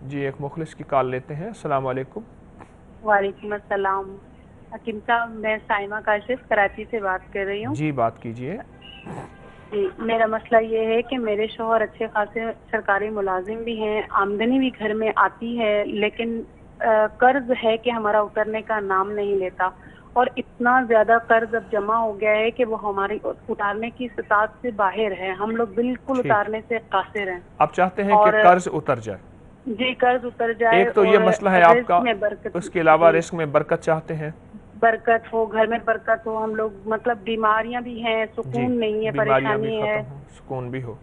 جی ایک مخلص کی کال لیتے ہیں. السلام علیکم. وعلیکم السلام. حکیم صاحب میں سائمہ کاشف کراچی سے بات کر رہی ہوں. جی بات کیجئے. جی میرا مسئلہ یہ ہے کہ میرے شوہر اچھے خاصے سرکاری ملازم بھی ہیں, آمدنی بھی گھر میں آتی ہے, لیکن قرض ہے کہ ہمارا اترنے کا نام نہیں لیتا, اور اتنا زیادہ قرض اب جمع ہو گیا ہے کہ وہ ہماری اتارنے کی استطاعت سے باہر ہے. ہم لوگ بالکل ٹھیک. اتارنے سے قاصر ہیں. آپ چاہتے ہیں کہ اور قرض اتر جائے. جی قرض اتر جائے ایک تو یہ اور مسئلہ ہے آپ رزق کا, میں برکت. اس کے علاوہ جی رزق میں برکت چاہتے ہیں. برکت ہو, گھر میں برکت ہو. ہم لوگ مطلب بیماریاں بھی ہیں, جی سکون نہیں ہے, بیماریاں بھی پریشانی ہے. ختم ہوں, سکون بھی ہو.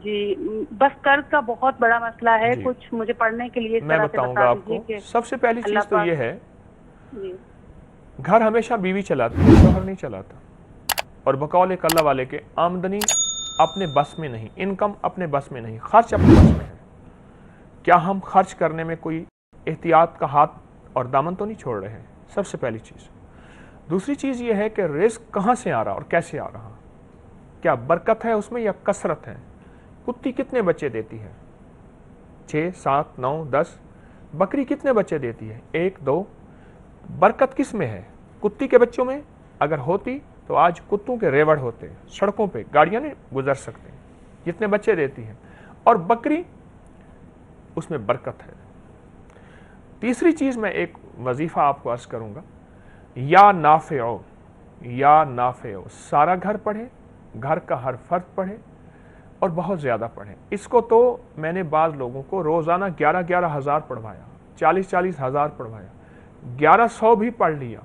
جی بس قرض کا بہت بڑا مسئلہ ہے. جی کچھ مجھے پڑھنے کے لیے اس میں طرح سے بتاؤں بتا گا آپ دیجیے کو. کہ سب سے پہلی اللہ چیز تو پاک. یہ ہے, جی گھر ہمیشہ بیوی چلاتی ہے, شوہر نہیں چلاتا. اور بقول ایک اللہ والے کے آمدنی اپنے بس میں نہیں, انکم اپنے بس میں نہیں, خرچ اپنے بس میں ہے. کیا ہم خرچ کرنے میں کوئی احتیاط کا ہاتھ اور دامن تو نہیں چھوڑ رہے ہیں؟ سب سے پہلی چیز. دوسری چیز یہ ہے کہ رزق کہاں سے آ رہا اور کیسے آ رہا, کیا برکت ہے اس میں یا کثرت ہے. کتی کتنے بچے دیتی ہے؟ 6 7 9 10. بکری کتنے بچے دیتی ہے؟ 1 2. برکت کس میں ہے؟ کتی کے بچوں میں اگر ہوتی تو آج کتوں کے ریوڑ ہوتے, سڑکوں پہ گاڑیاں نہیں گزر سکتے, جتنے بچے دیتی ہے. اور بکری اس میں برکت ہے. تیسری چیز میں ایک وظیفہ آپ کو عرض کروں گا, یا نافع, سارا گھر پڑھے, گھر کا ہر فرد پڑھے اور بہت زیادہ پڑھیں. اس کو تو میں نے بعض لوگوں کو روزانہ 11 ہزار پڑھوایا, 40 ہزار پڑھوایا, 1100 بھی پڑھ لیا.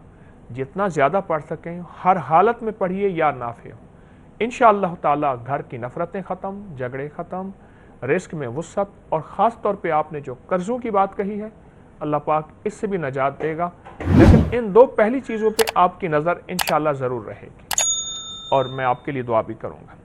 جتنا زیادہ پڑھ سکیں ہر حالت میں پڑھیے یا نافع. انشاءاللہ تعالی گھر کی نفرتیں ختم, جھگڑے ختم, رزق میں وسعت, اور خاص طور پہ آپ نے جو قرضوں کی بات کہی ہے, اللہ پاک اس سے بھی نجات دے گا. لیکن ان 2 پہلی چیزوں پہ آپ کی نظر انشاءاللہ ضرور رہے گی, اور میں آپ کے لیے دعا بھی کروں گا.